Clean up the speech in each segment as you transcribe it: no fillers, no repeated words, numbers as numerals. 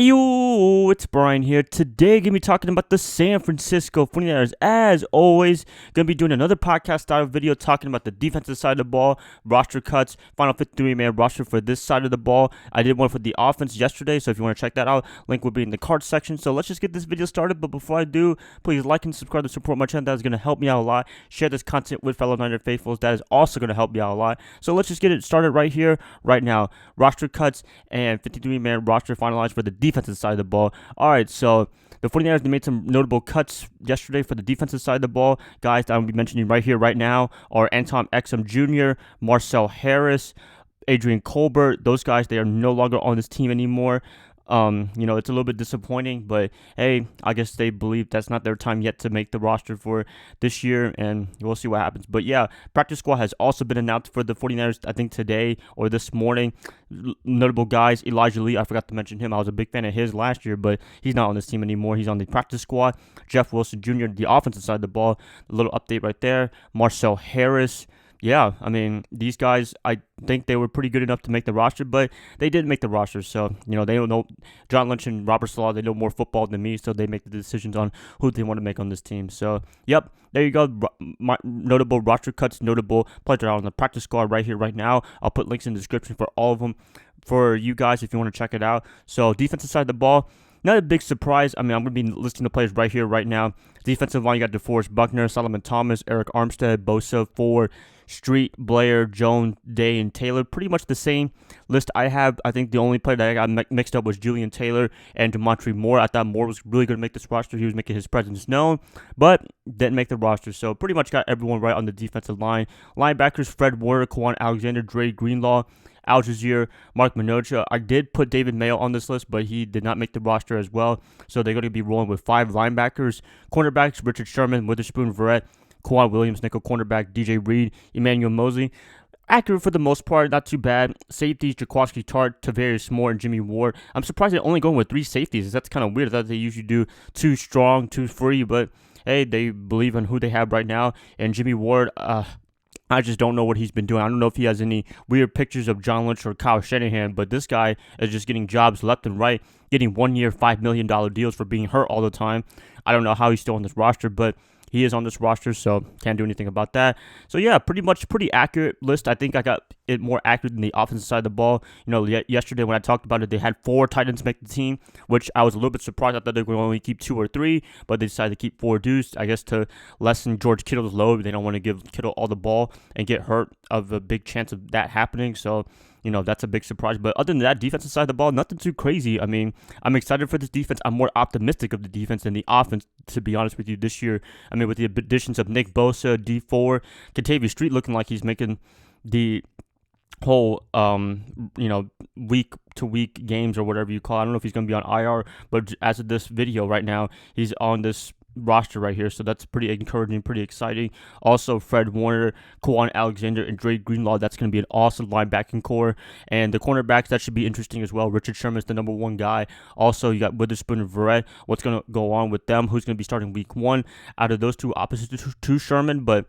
Yo, it's Brian here. Today, gonna be talking about the San Francisco 49ers. As always, gonna be doing another podcast style video talking about the defensive side of the ball, roster cuts, final 53-man roster for this side of the ball. I did one for the offense yesterday, so if you want to check that out, link will be in the card section. So let's just get this video started. But before I do, please like and subscribe to support my channel. That is gonna help me out a lot. Share this content with fellow Niner faithfuls. That is also gonna help me out a lot. So let's just get it started right here, right now. Roster cuts and 53-man roster finalized for the defensive side of the ball. All right, so the 49ers made some notable cuts yesterday for the defensive side of the ball. Guys that I'm going to be mentioning right here, right now, are Anton Exum Jr., Marcel Harris, Adrian Colbert. Those guys, they are no longer on this team anymore. It's a little bit disappointing, but hey, I guess they believe that's not their time yet to make the roster for this year, and we'll see what happens. But yeah, practice squad has also been announced for the 49ers, I think today or this morning. Notable guys, Elijah Lee, I forgot to mention him. I was a big fan of his last year, but he's not on this team anymore. He's on the practice squad. Jeff Wilson Jr., the offensive side of the ball. A little update right there. Marcel Harris. Yeah, I mean, these guys, I think they were pretty good enough to make the roster, but they didn't make the roster. So, they don't know. John Lynch and Robert Saleh, they know more football than me, so they make the decisions on who they want to make on this team. So, yep, there you go. Notable roster cuts, notable players are on the practice squad right here, right now. I'll put links in the description for all of them for you guys if you want to check it out. So, defensive side of the ball. Not a big surprise. I mean, I'm going to be listing the players right here, right now. Defensive line, you got DeForest Buckner, Solomon Thomas, Eric Armstead, Bosa, Ford, Street, Blair, Jones, Day, and Taylor. Pretty much the same list I have. I think the only player that I got mixed up was Julian Taylor and DeMontre Moore. I thought Moore was really going to make this roster. He was making his presence known, but didn't make the roster. So pretty much got everyone right on the defensive line. Linebackers, Fred Warner, Quan Alexander, Dre Greenlaw, Al Jazeer, Mark Minocha. I did put David Mayo on this list, but he did not make the roster as well. So they're going to be rolling with 5 linebackers. Cornerbacks, Richard Sherman, Witherspoon, Verrett, Kawhi Williams, nickel cornerback, DJ Reed, Emmanuel Mosley. Accurate for the most part, not too bad. Safeties, Jaquaski Tart, Tavarius Moore, and Jimmy Ward. I'm surprised they're only going with 3 safeties. That's kind of weird. I thought they usually do 2 strong, 2 free, but hey, they believe in who they have right now. And Jimmy Ward, I just don't know what he's been doing. I don't know if he has any weird pictures of John Lynch or Kyle Shanahan, but this guy is just getting jobs left and right, getting 1-year, $5 million deals for being hurt all the time. I don't know how he's still on this roster, but he is on this roster, so can't do anything about that. So, yeah, pretty accurate list. I think I got it more accurate than the offensive side of the ball. Yesterday when I talked about it, they had 4 tight ends make the team, which I was a little bit surprised. I thought they were going to only keep 2 or 3, but they decided to keep 4 dudes, I guess, to lessen George Kittle's load. They don't want to give Kittle all the ball and get hurt of a big chance of that happening. So, that's a big surprise. But other than that, defensive side of the ball, nothing too crazy. I mean, I'm excited for this defense. I'm more optimistic of the defense than the offense, to be honest with you, this year. I mean, with the additions of Nick Bosa, D4, Kentavious Street looking like he's making the whole, week-to-week games or whatever you call it. I don't know if he's going to be on IR, but as of this video right now, he's on this roster right here, so that's pretty encouraging, pretty exciting. Also, Fred Warner, Quan Alexander, and Dre Greenlaw, that's going to be an awesome linebacking core. And the cornerbacks, that should be interesting as well. Richard Sherman is the number 1 guy. Also, you got Witherspoon and Verrett. What's going to go on with them? Who's going to be starting week 1 out of those 2 opposite to Sherman? But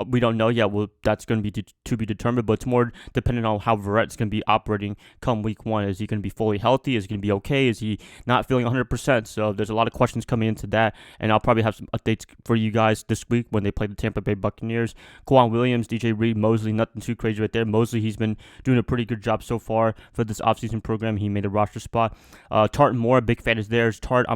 we don't know yet. Well, that's going to be to be determined, but it's more dependent on how Verrett's going to be operating come week 1. Is he going to be fully healthy? Is he going to be okay? Is he not feeling 100%? So there's a lot of questions coming into that, and I'll probably have some updates for you guys this week when they play the Tampa Bay Buccaneers. Kawhi Williams, DJ Reed, Mosley, nothing too crazy right there. Mosley, he's been doing a pretty good job so far for this offseason program. He made a roster spot. Tart and Moore, big fan is theirs. Tart,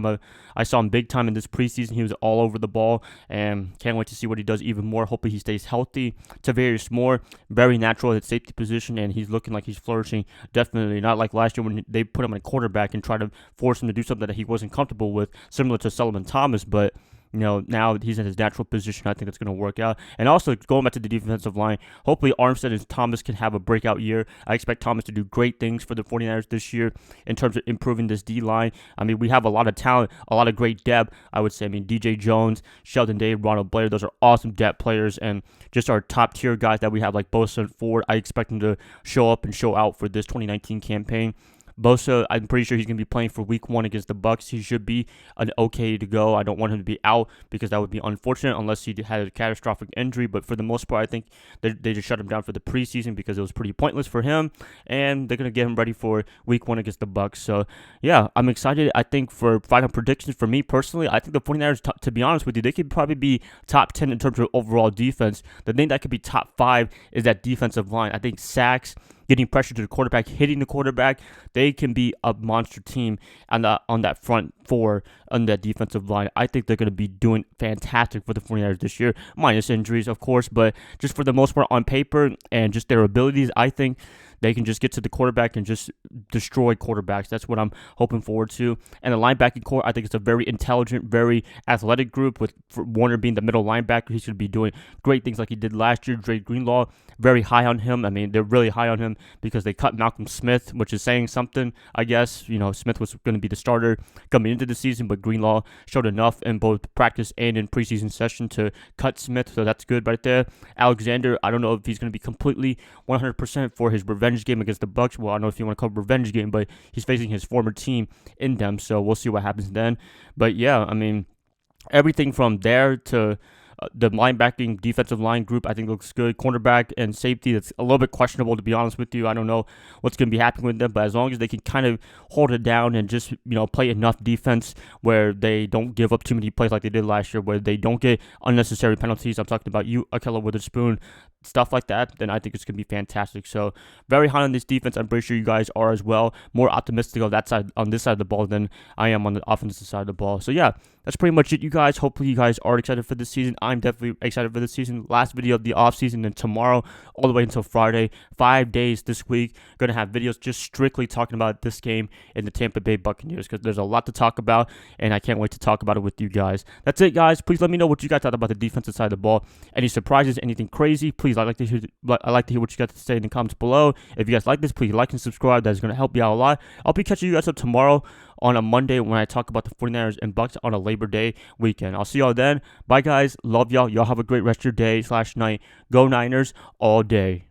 I saw him big time in this preseason. He was all over the ball, and can't wait to see what he does even more. Hopefully he stays healthy. Tavarius Moore, very natural at safety position, and he's looking like he's flourishing. Definitely not like last year when they put him in quarterback and tried to force him to do something that he wasn't comfortable with, similar to Solomon Thomas, but now he's in his natural position. I think it's going to work out. And also, going back to the defensive line, hopefully Armstead and Thomas can have a breakout year. I expect Thomas to do great things for the 49ers this year in terms of improving this D-line. I mean, we have a lot of talent, a lot of great depth, I would say. I mean, DJ Jones, Sheldon Day, Ronald Blair, those are awesome depth players. And just our top-tier guys that we have like Bosa and Ford, I expect them to show up and show out for this 2019 campaign. Bosa, I'm pretty sure he's going to be playing for week 1 against the Bucs. He should be an okay to go. I don't want him to be out because that would be unfortunate unless he had a catastrophic injury. But for the most part, I think they just shut him down for the preseason because it was pretty pointless for him. And they're going to get him ready for week 1 against the Bucs. So, yeah, I'm excited. I think for final predictions, for me personally, I think the 49ers, to be honest with you, they could probably be top 10 in terms of overall defense. The thing that could be top 5 is that defensive line. I think sacks, getting pressure to the quarterback, hitting the quarterback, they can be a monster team on that front four on that defensive line. I think they're going to be doing fantastic for the 49ers this year, minus injuries, of course, but just for the most part on paper and just their abilities, I think they can just get to the quarterback and just destroy quarterbacks. That's what I'm hoping forward to. And the linebacking core, I think it's a very intelligent, very athletic group with Warner being the middle linebacker. He should be doing great things like he did last year. Greenlaw, very high on him. I mean, they're really high on him because they cut Malcolm Smith, which is saying something, I guess. You know, Smith was going to be the starter coming into the season, but Greenlaw showed enough in both practice and in preseason session to cut Smith, so that's good right there. Alexander, I don't know if he's going to be completely 100% for his revenge game against the Bucs. Well, I don't know if you want to call it revenge game, but he's facing his former team in them, so we'll see what happens then. But yeah, I mean, everything from there to the linebacking defensive line group, I think looks good. Cornerback and safety, that's a little bit questionable, to be honest with you. I don't know what's going to be happening with them, but as long as they can kind of hold it down and just, play enough defense where they don't give up too many plays like they did last year, where they don't get unnecessary penalties. I'm talking about you, Akella Witherspoon, stuff like that, then I think it's going to be fantastic. So very high on this defense. I'm pretty sure you guys are as well. More optimistic on this side of the ball than I am on the offensive side of the ball. So yeah, that's pretty much it, you guys. Hopefully you guys are excited for this season. I'm definitely excited for this season. Last video of the offseason, and tomorrow all the way until Friday, 5 days this week, going to have videos just strictly talking about this game in the Tampa Bay Buccaneers because there's a lot to talk about, and I can't wait to talk about it with you guys. That's it, guys. Please let me know what you guys thought about the defensive side of the ball. Any surprises, anything crazy, please, I'd like to hear what you got to say in the comments below. If you guys like this, please like and subscribe. That's going to help me out a lot. I'll be catching you guys up tomorrow on a Monday when I talk about the 49ers and Bucs on a Labor Day weekend. I'll see y'all then. Bye, guys. Love y'all. Y'all have a great rest of your day /night. Go Niners all day.